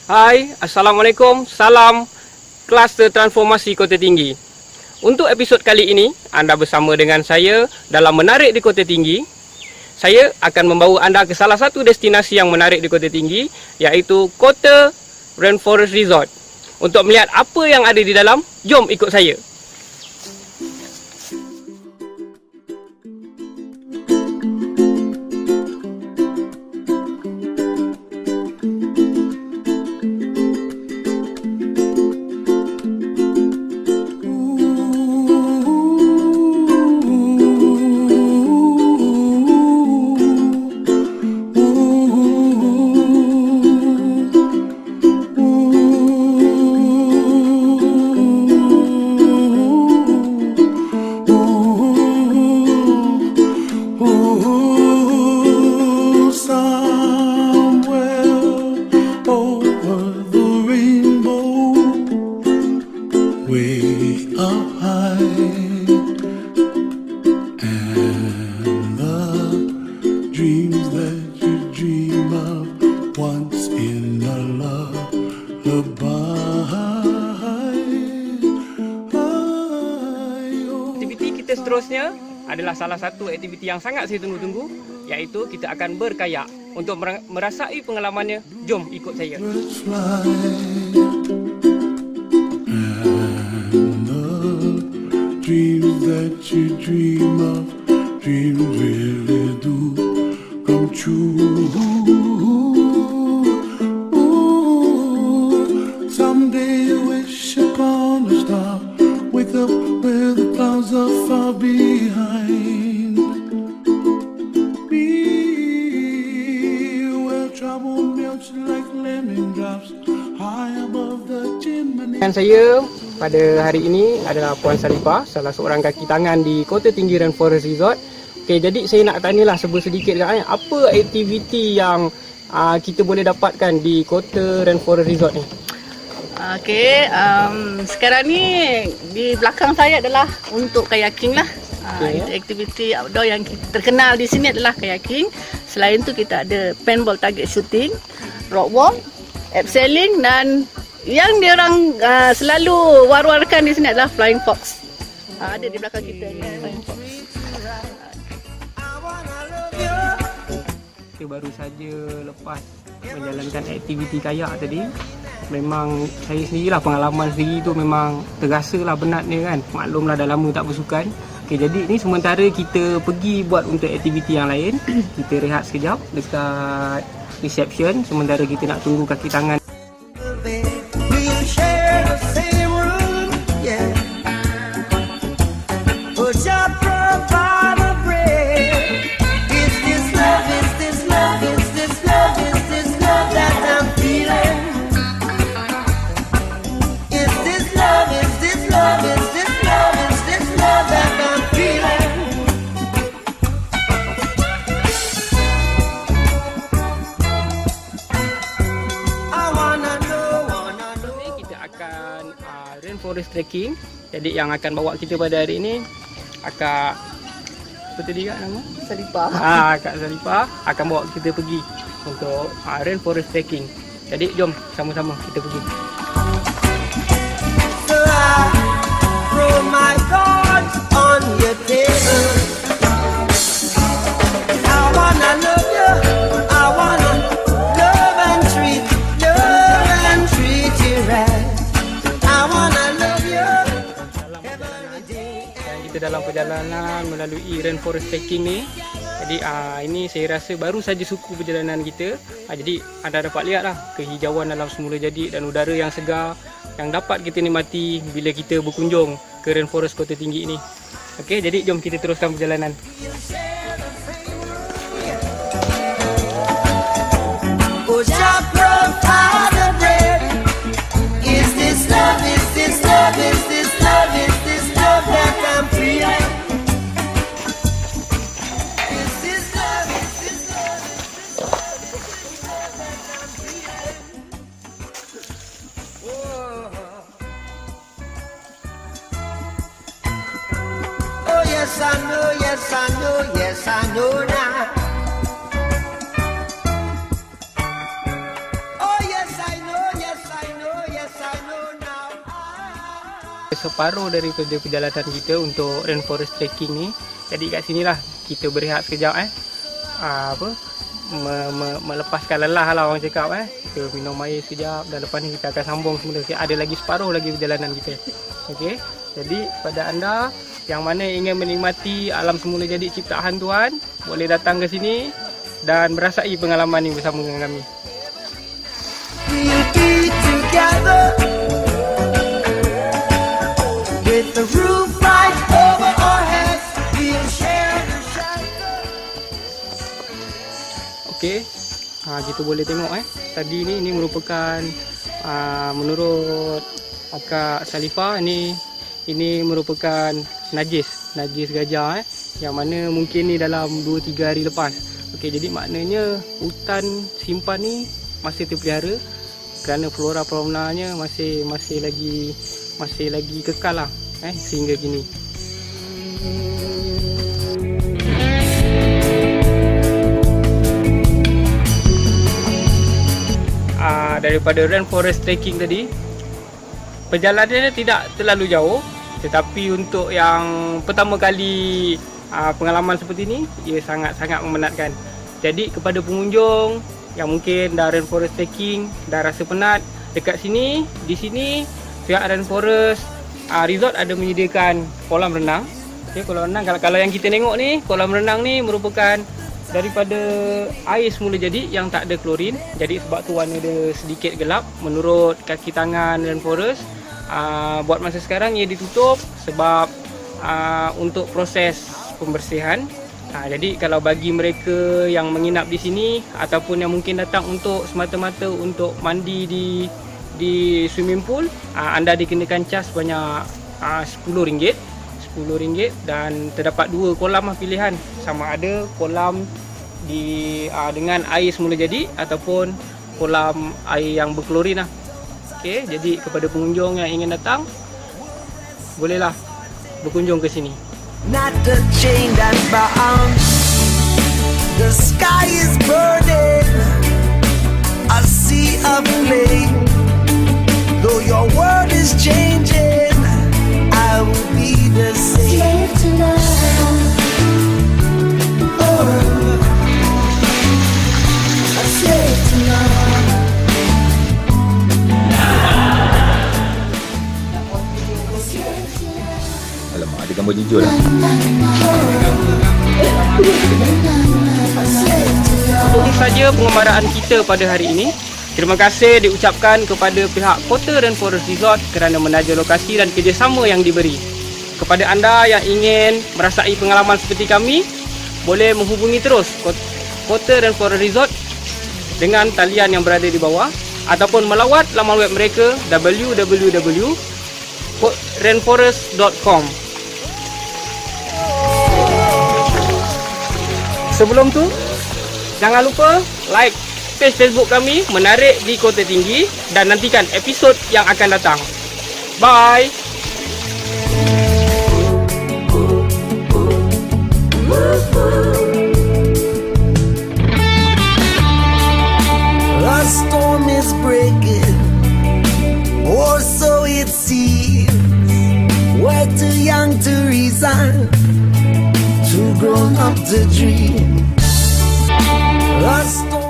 Hai, Assalamualaikum, salam Kluster Transformasi Kota Tinggi. Untuk episod kali ini, anda bersama dengan saya dalam Menarik di Kota Tinggi. Saya akan membawa anda ke salah satu destinasi yang menarik di Kota Tinggi, iaitu Kota Rainforest Resort. Untuk melihat apa yang ada di dalam, jom ikut saya. Aktiviti kita seterusnya adalah salah satu aktiviti yang sangat saya tunggu-tunggu, iaitu kita akan berkayak. Untuk merasai pengalamannya, jom ikut saya. Dreams that you dream of, dreams really do come true. Someday you wish upon a star, wake up where the clouds are far behind me, where trouble melts like lemon drops high above the chimney. Dan saya pada hari ini adalah Puan Sarifah, salah seorang kaki tangan di Kota Tinggi Rainforest Resort. Okey, jadi saya nak tanyalah sedikit apa aktiviti yang kita boleh dapatkan di Kota Rainforest Resort ni? Okey, sekarang ni di belakang saya adalah untuk kayaking lah. Itu aktiviti outdoor yang terkenal di sini adalah kayaking. Selain tu kita ada paintball target shooting, rock walk, abseiling, dan yang diorang selalu war-warkan di sini adalah flying fox. Ada di belakang kita ni flying fox. Kita baru saja lepas menjalankan aktiviti kayak tadi. Memang saya sendirilah, pengalaman sendiri tu memang terasalah penatnya kan. Maklumlah dah lama tak bersukan. Okey, jadi ni sementara kita pergi buat untuk aktiviti yang lain. Kita rehat sekejap dekat reception sementara kita nak tunggu kaki tangan. Rainforest trekking. Jadi yang akan bawa kita pada hari ini Akak, apa tadi Kak nama? Sarifah. Kak Sarifah akan bawa kita pergi untuk rainforest trekking. Jadi jom sama-sama kita pergi. So I throw my cards on your table. I wanna love you. I wanna love and treat you right. Kita dalam perjalanan melalui rainforest trekking ni. Jadi ini saya rasa baru saja suku perjalanan kita. Jadi anda dapat lihatlah kehijauan alam semula jadi dan udara yang segar yang dapat kita nikmati bila kita berkunjung ke rainforest Kota Tinggi ini. Okey, jadi jom kita teruskan perjalanan. yes I know, yes I know, yes I know now. Oh yes I know, separuh daripada perjalanan kita untuk rainforest trekking ni. Jadi kat sinilah kita berehat sekejap melepaskan lelah lah orang cakap Kita minum air sekejap dan lepas ni kita akan sambung semula. Ada lagi separuh lagi perjalanan kita. Okey. Jadi pada anda yang mana ingin menikmati alam semula jadi ciptaan Tuhan, boleh datang ke sini dan merasai pengalaman ini bersama dengan kami. We'll be together with the roof right over our heads. We'll share the shelter. Okey. Kita boleh tengok tadi ni merupakan menurut Akak Salifah ini merupakan najis gajah yang mana mungkin ni dalam 2-3 hari lepas. Okey, jadi maknanya hutan simpan ni masih terpelihara kerana flora faunanya masih lagi kekal lah sehingga kini. Daripada rainforest trekking tadi, perjalanannya tidak terlalu jauh, tetapi untuk yang pertama kali pengalaman seperti ini, ia sangat-sangat memenatkan. Jadi kepada pengunjung yang mungkin dah rainforest trekking, dah rasa penat, dekat sini, di sini pihak rainforest resort ada menyediakan kolam renang. Okay, kolam renang, kalau yang kita tengok ni, kolam renang ni merupakan daripada air semula jadi yang tak ada klorin. Jadi sebab tu warna dia sedikit gelap. Menurut kaki tangan rainforest, buat masa sekarang ia ditutup sebab untuk proses pembersihan. Jadi kalau bagi mereka yang menginap di sini ataupun yang mungkin datang untuk semata-mata untuk mandi di swimming pool, anda dikenakan cas sebanyak RM10 dan terdapat 2 kolam pilihan, sama ada kolam dengan air semula jadi ataupun kolam air yang berklorin lah. Okey, jadi kepada pengunjung yang ingin datang, bolehlah berkunjung ke sini. Not the chain and bound. The sky is burning. A sea of flame. Though your world is changing, I will be the same. Slave to love. Oh, A slave to love. Alamak, ada gambar jujur lah. Itu saja pengembaraan kita pada hari ini. Terima kasih diucapkan kepada pihak Kota Rainforest Resort kerana menaja lokasi dan kerjasama yang diberi. Kepada anda yang ingin merasai pengalaman seperti kami, boleh menghubungi terus Kota Rainforest Resort dengan talian yang berada di bawah ataupun melawat laman web mereka www.rainforest.com. Sebelum tu, jangan lupa like page Facebook kami Menarik di Kota Tinggi dan nantikan episod yang akan datang. Bye. a storm is breaking, or so it seems. We're too young to resign, too grown up to dream. A storm